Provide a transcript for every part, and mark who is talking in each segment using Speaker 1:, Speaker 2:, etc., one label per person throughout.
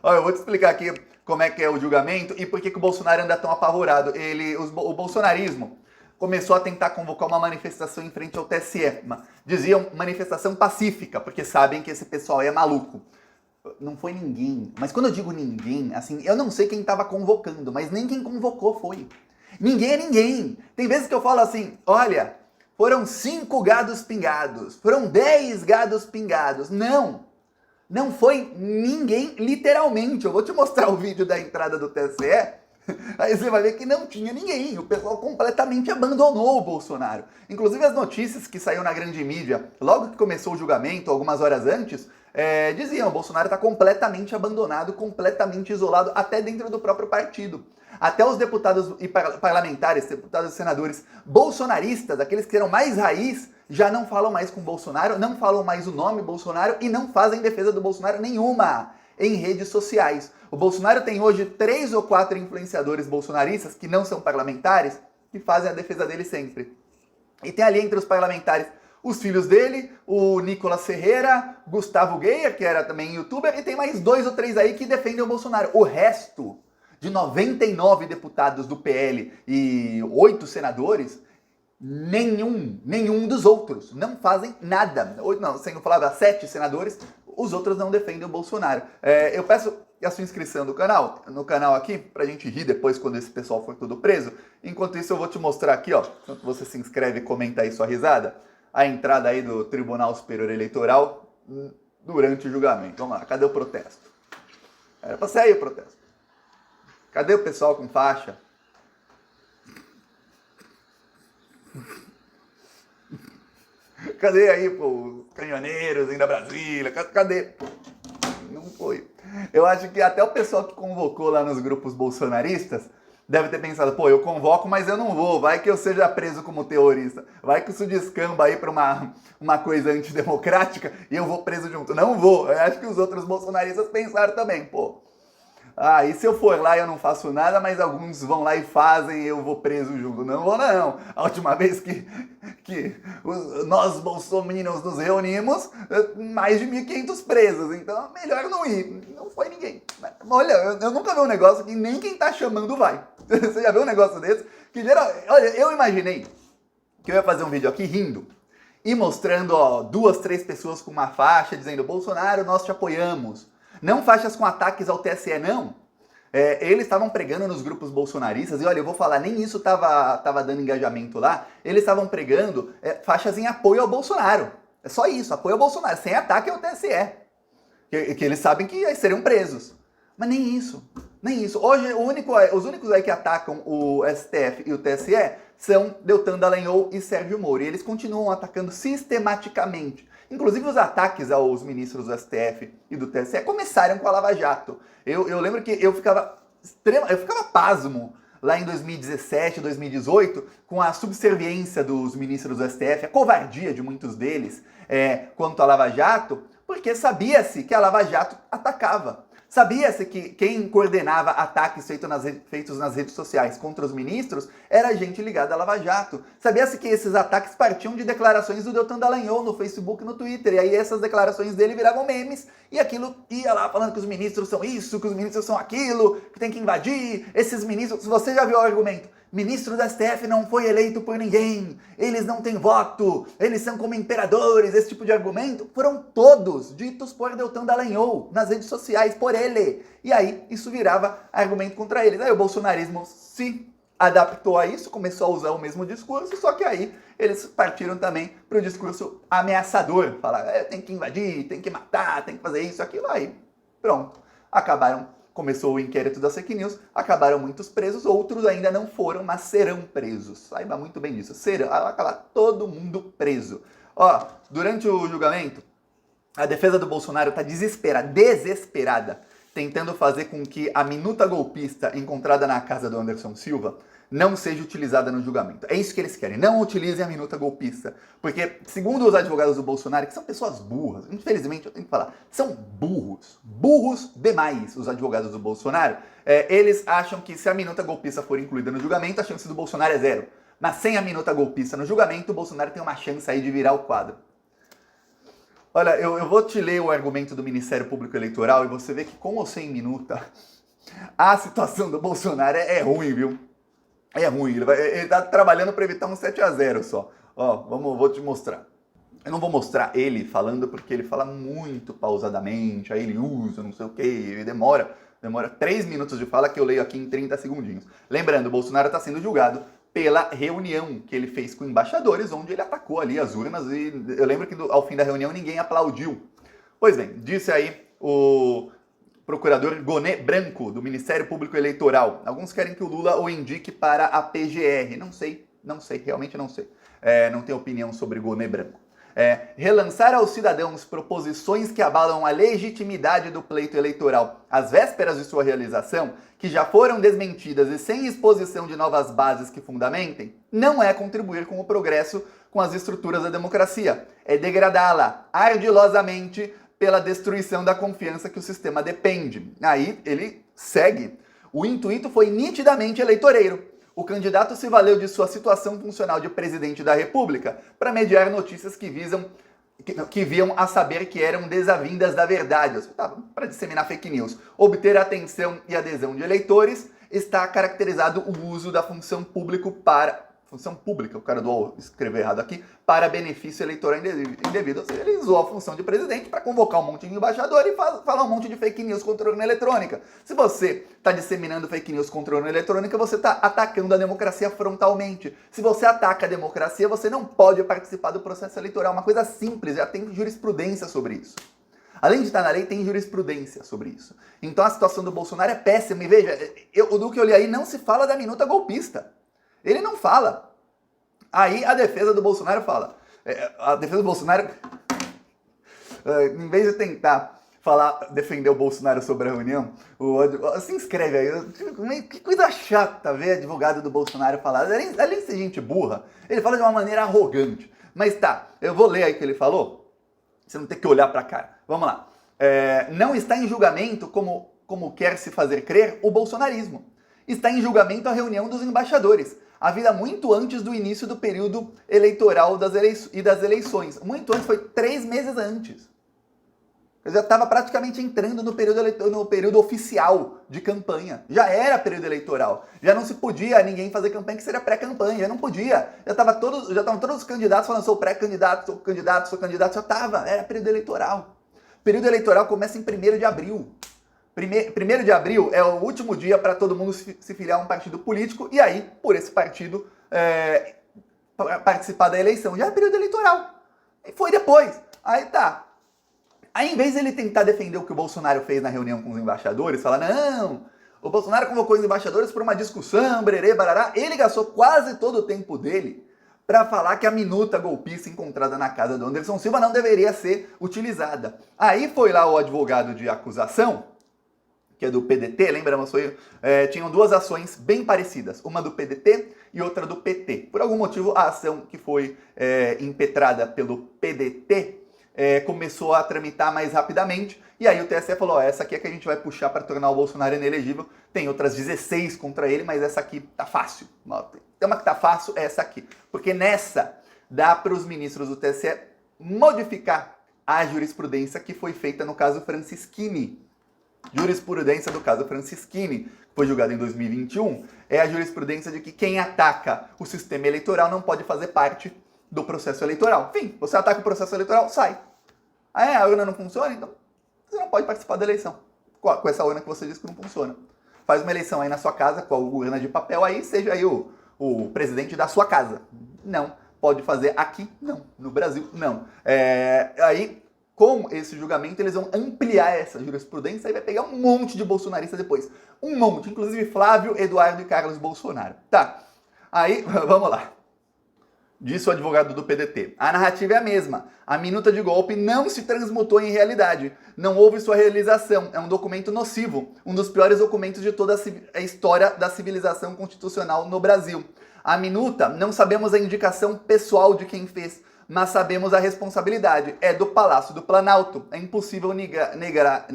Speaker 1: Olha, eu vou te explicar aqui como é que é o julgamento e por que o Bolsonaro anda tão apavorado. O bolsonarismo começou a tentar convocar uma manifestação em frente ao TSE. Diziam manifestação pacífica, porque sabem que esse pessoal é maluco. Não foi ninguém. Mas quando eu digo ninguém, assim, eu não sei quem estava convocando, mas nem quem convocou foi. Ninguém é ninguém. Tem vezes que eu falo assim, olha, foram 5 gados pingados, foram 10 gados pingados. Não foi ninguém, literalmente. Eu vou te mostrar o vídeo da entrada do TSE, aí você vai ver que não tinha ninguém. O pessoal completamente abandonou o Bolsonaro. Inclusive as notícias que saíram na grande mídia, logo que começou o julgamento, algumas horas antes, diziam, o Bolsonaro está completamente abandonado, completamente isolado, até dentro do próprio partido. Até os deputados e parlamentares, deputados e senadores bolsonaristas, aqueles que eram mais raiz, já não falam mais com o Bolsonaro, não falam mais o nome Bolsonaro e não fazem defesa do Bolsonaro nenhuma em redes sociais. O Bolsonaro tem hoje 3 ou 4 influenciadores bolsonaristas que não são parlamentares que fazem a defesa dele sempre. E tem ali entre os parlamentares os filhos dele, o Nicolas Ferreira, Gustavo Geyer, que era também youtuber, e tem mais 2 ou 3 aí que defendem o Bolsonaro. O resto de 99 deputados do PL e 8 senadores, nenhum dos outros não fazem nada. Não, sendo falar 7 senadores, os outros não defendem o Bolsonaro. Eu peço a sua inscrição no canal aqui, pra gente rir depois quando esse pessoal for tudo preso. Enquanto isso eu vou te mostrar aqui, ó, enquanto você se inscreve e comenta aí sua risada, a entrada aí do Tribunal Superior Eleitoral durante o julgamento. Vamos lá, cadê o protesto? Era pra sair o protesto. Cadê o pessoal com faixa? Cadê aí, pô, os caminhoneiros indo a Brasília? Cadê? Não foi. Eu acho que até o pessoal que convocou lá nos grupos bolsonaristas deve ter pensado, pô, eu convoco, mas eu não vou. Vai que eu seja preso como terrorista. Vai que isso descamba aí pra uma coisa antidemocrática e eu vou preso junto. Não vou. Eu acho que os outros bolsonaristas pensaram também, pô. Ah, e se eu for lá e eu não faço nada, mas alguns vão lá e fazem e eu vou preso junto? Não vou não. A última vez que nós bolsominions nos reunimos, mais de 1.500 presos. Então, melhor não ir. Não foi ninguém. Olha, eu nunca vi um negócio que nem quem tá chamando vai. Você já viu um negócio desse? Que geral, olha, eu imaginei que eu ia fazer um vídeo aqui rindo e mostrando, ó, 2, 3 pessoas com uma faixa dizendo, Bolsonaro, nós te apoiamos. Não faixas com ataques ao TSE, não. Eles estavam pregando nos grupos bolsonaristas, e olha, eu vou falar, nem isso tava dando engajamento lá, eles estavam pregando faixas em apoio ao Bolsonaro. É só isso, apoio ao Bolsonaro, sem ataque ao TSE. Que eles sabem que seriam presos. Mas nem isso, nem isso. Hoje, os únicos aí que atacam o STF e o TSE são Deltan Dallagnol e Sérgio Moro, e eles continuam atacando sistematicamente. Inclusive os ataques aos ministros do STF e do TSE começaram com a Lava Jato. Eu lembro que eu ficava pasmo lá em 2017, 2018, com a subserviência dos ministros do STF, a covardia de muitos deles quanto à Lava Jato, porque sabia-se que a Lava Jato atacava. Sabia-se que quem coordenava ataques feitos nas redes sociais contra os ministros era gente ligada à Lava Jato. Sabia-se que esses ataques partiam de declarações do Deltan Dallagnol no Facebook e no Twitter. E aí essas declarações dele viravam memes e aquilo ia lá falando que os ministros são isso, que os ministros são aquilo, que tem que invadir. Esses ministros, você já viu o argumento? Ministro do STF não foi eleito por ninguém, eles não têm voto, eles são como imperadores, esse tipo de argumento, foram todos ditos por Deltan Dallagnol nas redes sociais, por ele. E aí isso virava argumento contra eles. Aí o bolsonarismo se adaptou a isso, começou a usar o mesmo discurso, só que aí eles partiram também para o discurso ameaçador, falar, tem que invadir, tem que matar, tem que fazer isso, aquilo, aí pronto, começou o inquérito das fake news, acabaram muitos presos, outros ainda não foram, mas serão presos. Saiba muito bem disso, serão, vai acabar todo mundo preso. Ó, durante o julgamento, a defesa do Bolsonaro está desesperada, tentando fazer com que a minuta golpista encontrada na casa do Anderson Silva não seja utilizada no julgamento. É isso que eles querem, não utilizem a minuta golpista. Porque, segundo os advogados do Bolsonaro, que são pessoas burras, infelizmente eu tenho que falar, são burros demais os advogados do Bolsonaro, eles acham que se a minuta golpista for incluída no julgamento, a chance do Bolsonaro é 0. Mas sem a minuta golpista no julgamento, o Bolsonaro tem uma chance aí de virar o quadro. Olha, eu vou te ler o argumento do Ministério Público Eleitoral e você vê que com ou sem minuta, a situação do Bolsonaro é ruim, viu? É ruim, ele tá trabalhando para evitar um 7-0 só. Ó, vou te mostrar. Eu não vou mostrar ele falando porque ele fala muito pausadamente, aí ele usa não sei o que, ele demora 3 minutos de fala que eu leio aqui em 30 segundinhos. Lembrando, o Bolsonaro está sendo julgado pela reunião que ele fez com embaixadores, onde ele atacou ali as urnas e eu lembro que ao fim da reunião ninguém aplaudiu. Pois bem, disse aí o procurador Gonê Branco, do Ministério Público Eleitoral. Alguns querem que o Lula o indique para a PGR. Não sei, realmente não sei. Não tenho opinião sobre Gonê Branco. Relançar aos cidadãos proposições que abalam a legitimidade do pleito eleitoral às vésperas de sua realização, que já foram desmentidas e sem exposição de novas bases que fundamentem, não é contribuir com o progresso com as estruturas da democracia, é degradá-la ardilosamente pela destruição da confiança que o sistema depende. Aí ele segue. O intuito foi nitidamente eleitoreiro. O candidato se valeu de sua situação funcional de presidente da República para mediar notícias que viam a saber que eram desavindas da verdade, para disseminar fake news. Obter a atenção e adesão de eleitores está caracterizado o uso da função pública, o cara do escrever errado aqui, para benefício eleitoral indevido. Ou seja, ele usou a função de presidente para convocar um monte de embaixador e falar um monte de fake news contra a urna eletrônica. Se você está disseminando fake news contra a urna eletrônica, você está atacando a democracia frontalmente. Se você ataca a democracia, você não pode participar do processo eleitoral. Uma coisa simples, já tem jurisprudência sobre isso. Além de estar na lei, tem jurisprudência sobre isso. Então a situação do Bolsonaro é péssima. E veja, do que eu li aí não se fala da minuta golpista. Ele não fala. Aí a defesa do Bolsonaro fala. A defesa do Bolsonaro, em vez de tentar defender o Bolsonaro sobre a reunião, se inscreve aí. Que coisa chata ver advogado do Bolsonaro falar. Além de ser gente burra, ele fala de uma maneira arrogante. Mas tá, eu vou ler aí o que ele falou. Você não tem que olhar pra cara. Vamos lá. Não está em julgamento, como quer se fazer crer, o bolsonarismo. Está em julgamento a reunião dos embaixadores, havida muito antes do início do período eleitoral e das eleições. Muito antes, foi 3 meses antes. Eu já estava praticamente entrando no período oficial de campanha. Já era período eleitoral. Já não se podia ninguém fazer campanha que seria pré-campanha. Já não podia. Já estavam todos os candidatos falando, sou pré-candidato, sou candidato, sou candidato. Já estava. Era período eleitoral. Período eleitoral começa em 1º de abril. 1º de abril é o último dia para todo mundo se filiar a um partido político e aí, por esse partido, participar da eleição. Já é período eleitoral. E foi depois. Aí tá. Aí, em vez de ele tentar defender o que o Bolsonaro fez na reunião com os embaixadores, falar, não, o Bolsonaro convocou os embaixadores para uma discussão, brerê, barará, ele gastou quase todo o tempo dele para falar que a minuta golpista encontrada na casa do Anderson Silva não deveria ser utilizada. Aí foi lá o advogado de acusação, que é do PDT, lembramos, tinham 2 ações bem parecidas, uma do PDT e outra do PT. Por algum motivo, a ação que foi impetrada pelo PDT começou a tramitar mais rapidamente, e aí o TSE falou, essa aqui é que a gente vai puxar para tornar o Bolsonaro inelegível, tem outras 16 contra ele, mas essa aqui tá fácil. Tem uma que tá fácil, é essa aqui, porque nessa dá para os ministros do TSE modificar a jurisprudência que foi feita no caso Francisquini. Jurisprudência do caso Francisquini, que foi julgado em 2021, é a jurisprudência de que quem ataca o sistema eleitoral não pode fazer parte do processo eleitoral. Enfim, você ataca o processo eleitoral, sai. A urna não funciona, então você não pode participar da eleição. Com essa urna que você diz que não funciona. Faz uma eleição aí na sua casa, com a urna de papel aí, seja aí o presidente da sua casa. Não. Pode fazer aqui? Não. No Brasil? Não. Aí, com esse julgamento, eles vão ampliar essa jurisprudência e vai pegar um monte de bolsonaristas depois. Um monte, inclusive Flávio, Eduardo e Carlos Bolsonaro. Tá. Aí, vamos lá. Disse o advogado do PDT. A narrativa é a mesma. A minuta de golpe não se transmutou em realidade. Não houve sua realização. É um documento nocivo. Um dos piores documentos de toda a história da civilização constitucional no Brasil. A minuta, não sabemos a indicação pessoal de quem fez, mas sabemos a responsabilidade. É do Palácio do Planalto. É impossível negar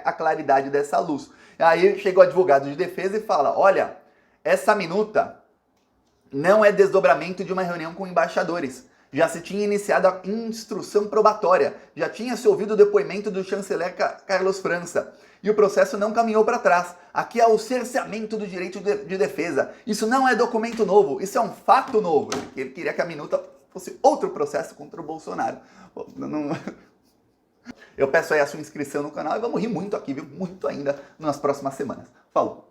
Speaker 1: a claridade dessa luz. Aí chega o advogado de defesa e fala, olha, essa minuta não é desdobramento de uma reunião com embaixadores. Já se tinha iniciado a instrução probatória, já tinha se ouvido o depoimento do chanceler Carlos França. E o processo não caminhou para trás. Aqui é o cerceamento do direito de defesa. Isso não é documento novo, isso é um fato novo. Ele queria que a minuta fosse outro processo contra o Bolsonaro. Eu peço aí a sua inscrição no canal e vamos rir muito aqui, viu? Muito ainda nas próximas semanas. Falou!